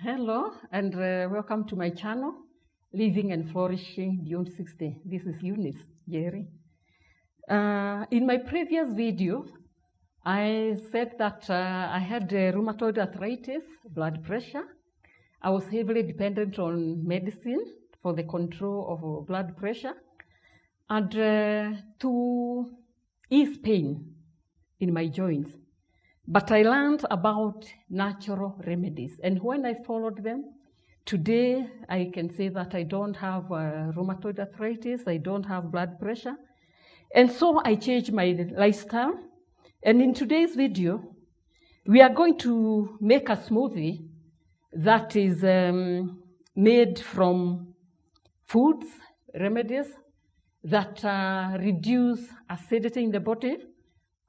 Hello and welcome to my channel, Living and Flourishing Beyond 60. This is Eunice Njeri. In my previous video, I said that I had rheumatoid arthritis, blood pressure. I was heavily dependent on medicine for the control of blood pressure and to ease pain in my joints. But I learned about natural remedies, and when I followed them, today I can say that I don't have rheumatoid arthritis, I don't have blood pressure, and so I changed my lifestyle. And in today's video, we are going to make a smoothie that is made from foods, remedies that reduce acidity in the body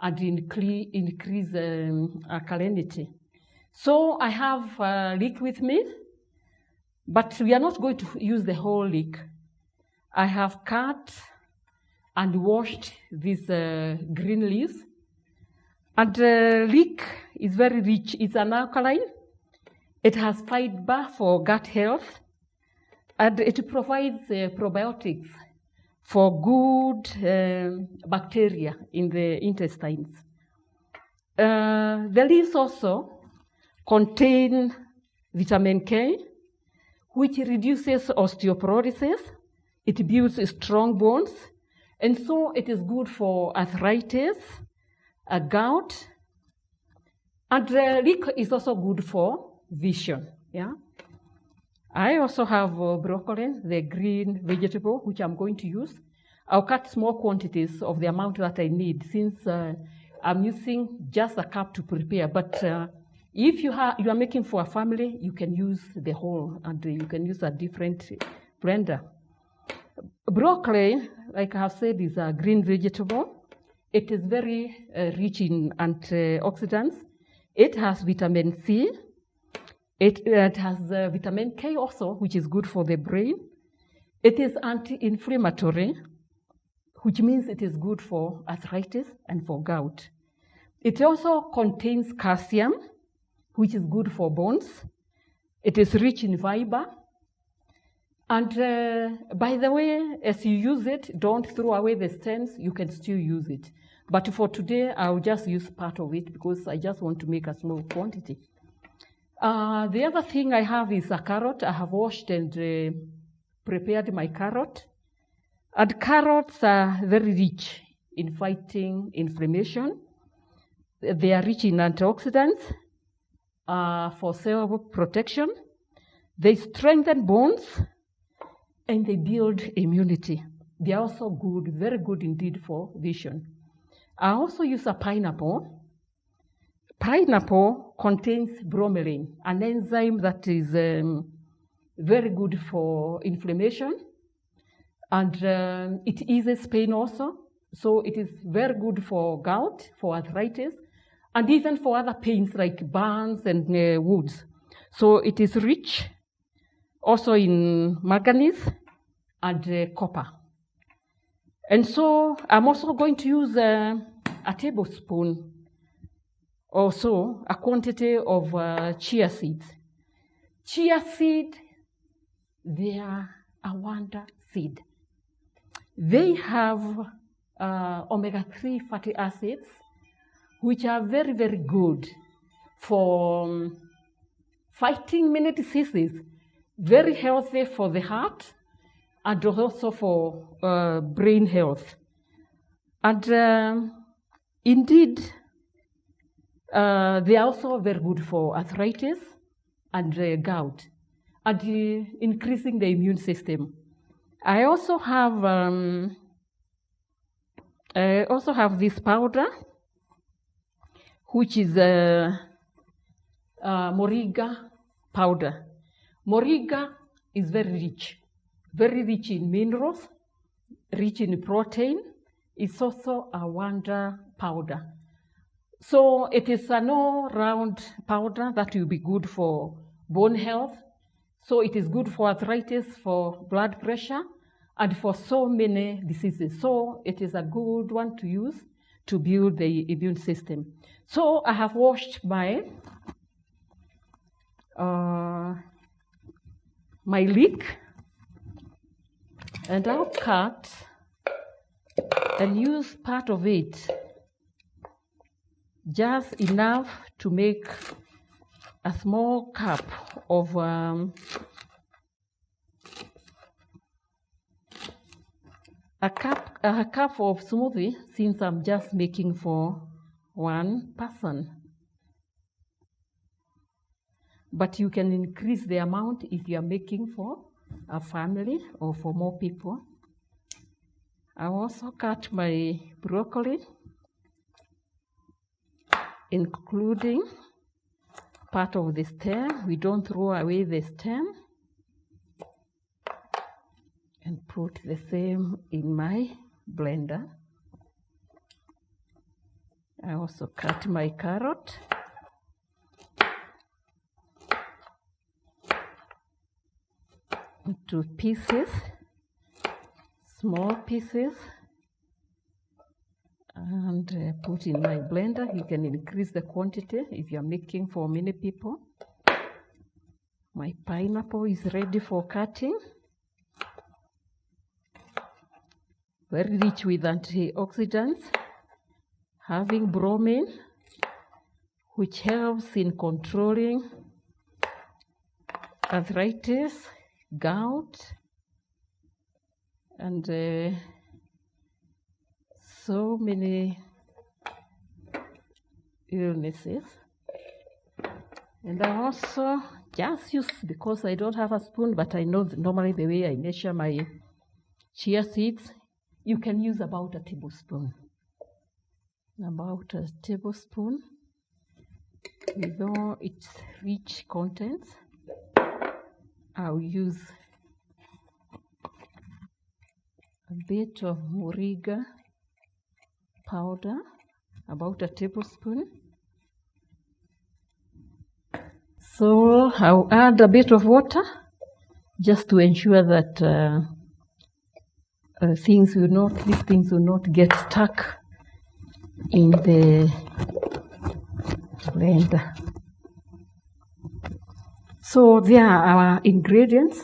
and increase alkalinity. So I have a leek with me, but we are not going to use the whole leek. I have cut and washed these green leaves. And leek is very rich. It's an alkaline. It has fiber for gut health, and it provides probiotics for good bacteria in the intestines. The leaves also contain vitamin K, which reduces osteoporosis. It builds strong bones, and so it is good for arthritis, gout, and leek is also good for vision. Yeah. I also have broccoli, the green vegetable, which I'm going to use. I'll cut small quantities of the amount that I need, since I'm using just a cup to prepare. But if you are making for a family, you can use the whole, and you can use a different blender. Broccoli, like I have said, is a green vegetable. It is very rich in antioxidants. It has vitamin C. It has vitamin K also, which is good for the brain. It is anti-inflammatory, which means it is good for arthritis and for gout. It also contains calcium, which is good for bones. It is rich in fiber. And by the way, as you use it, don't throw away the stems. You can still use it. But for today, I'll just use part of it because I just want to make a small quantity. The other thing I have is a carrot. I have washed and prepared my carrot. And carrots are very rich in fighting inflammation. They are rich in antioxidants for cell protection. They strengthen bones and they build immunity. They are also good, very good indeed for vision. I also use a pineapple. Pineapple contains bromelain, an enzyme that is very good for inflammation, and it eases pain also. So it is very good for gout, for arthritis, and even for other pains like burns and wounds. So it is rich also in manganese and copper. And so I'm also going to use a tablespoon also a quantity of chia seeds. Chia seed, they are a wonder seed. They have omega-3 fatty acids, which are very, very good for fighting many diseases, very healthy for the heart, and also for brain health. And indeed, they are also very good for arthritis and gout, and increasing the immune system. I also have this powder, which is moringa powder. Moringa is very rich in minerals, rich in protein. It's also a wonder powder. So it is an all-round powder that will be good for bone health. So it is good for arthritis, for blood pressure, and for so many diseases. So it is a good one to use to build the immune system. So I have washed my my leek, and I'll cut and use part of it, just enough to make a small cup of a cup of smoothie, since I'm just making for one person. But you can increase the amount if you are making for a family or for more people. I also cut my broccoli, including part of the stem. We don't throw away the stem. And put the same in my blender. I also cut my carrot. Into pieces, small pieces, and put in my blender. You can increase the quantity if you're making for many people. My pineapple is ready for cutting. Very rich with antioxidants, having bromine, which helps in controlling arthritis, gout, and so many illnesses. And I also just use, because I don't have a spoon, but I know normally the way I measure my chia seeds, you can use about a tablespoon. About a tablespoon with all its rich contents. I'll use a bit of moringa powder, about a tablespoon. So I'll add a bit of water just to ensure that these things will not get stuck in the blender. So there are our ingredients,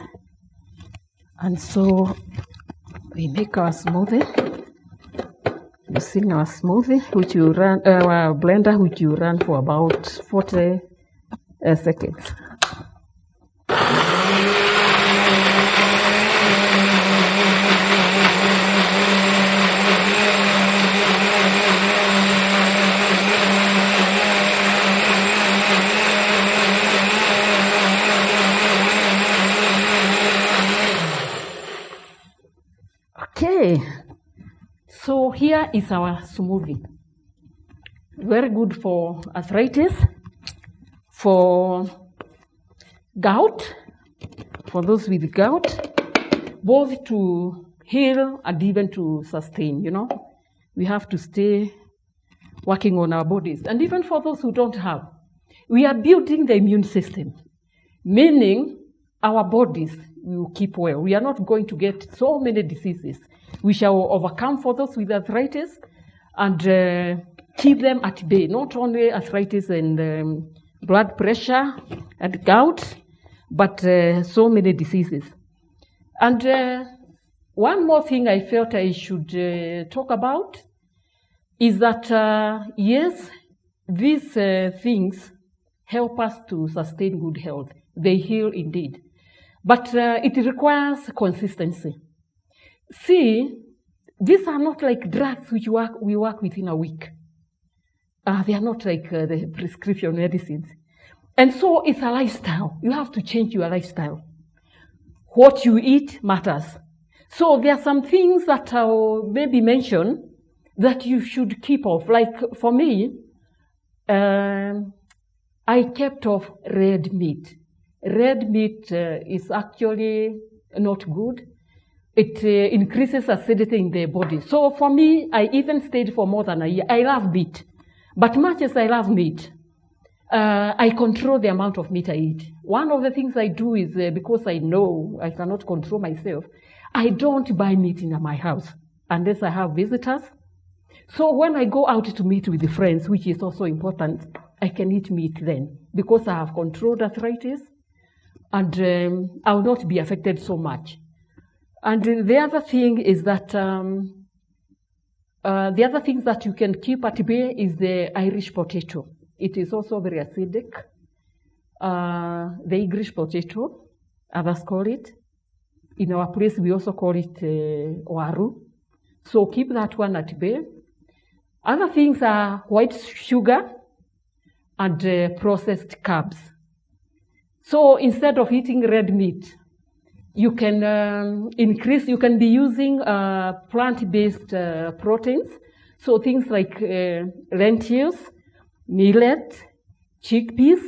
and so we make our smoothie using our smoothie, which you run our blender, which you run for about 40 seconds. Okay, so here is our smoothie. Very good for arthritis, for gout, for those with gout, both to heal and even to sustain, We have to stay working on our bodies. And even for those who don't have, we are building the immune system, meaning our bodies will keep well. We are not going to get so many diseases. We shall overcome for those with arthritis and keep them at bay, not only arthritis and blood pressure and gout, but so many diseases. And one more thing I felt I should talk about is that, yes, these things help us to sustain good health. They heal indeed. But it requires consistency. See, these are not like drugs which we work within a week. They are not like the prescription medicines. And so it's a lifestyle. You have to change your lifestyle. What you eat matters. So there are some things that I'll maybe mention that you should keep off. Like for me, I kept off red meat. Red meat is actually not good. It increases acidity in the body. So for me, I even stayed for more than a year. I love meat. But much as I love meat, I control the amount of meat I eat. One of the things I do is, because I know I cannot control myself, I don't buy meat in my house unless I have visitors. So when I go out to meet with the friends, which is also important, I can eat meat then because I have controlled arthritis and I will not be affected so much. And the other thing is that the other things that you can keep at bay is the Irish potato. It is also very acidic. The English potato, others call it. In our place, we also call it waru. So keep that one at bay. Other things are white sugar and processed carbs. So instead of eating red meat, you can you can be using plant-based proteins. So things like lentils, millet, chickpeas,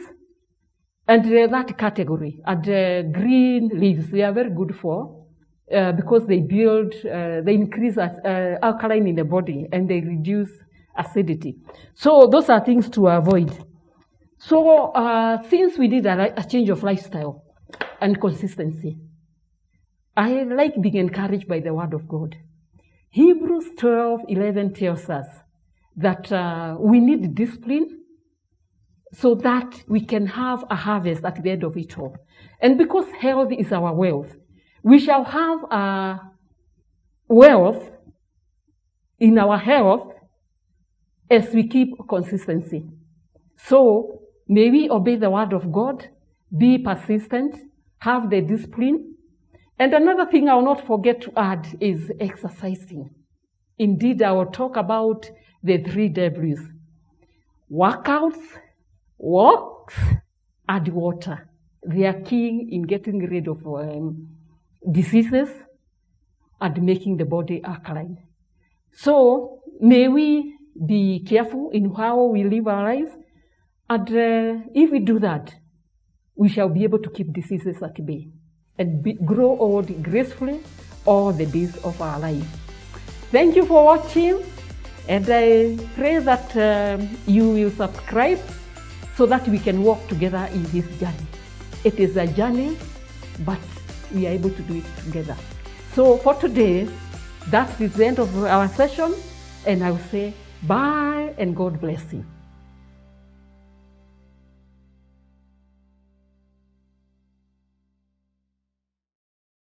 and that category. And green leaves, they are very good for because they build, they increase alkaline in the body and they reduce acidity. So those are things to avoid. So since we did a change of lifestyle and consistency, I like being encouraged by the word of God. Hebrews 12:11 tells us that we need discipline so that we can have a harvest at the end of it all. And because health is our wealth, we shall have a wealth in our health as we keep consistency. So may we obey the word of God, be persistent, have the discipline. And another thing I will not forget to add is exercising. Indeed, I will talk about the 3 W's: workouts, walks, and water. They are key in getting rid of diseases and making the body alkaline. So may we be careful in how we live our lives. And if we do that, we shall be able to keep diseases at bay and grow old gracefully all the days of our life. Thank you for watching, and I pray that you will subscribe so that we can walk together in this journey. It is a journey, but we are able to do it together. So for today, that is the end of our session, and I will say bye and God bless you.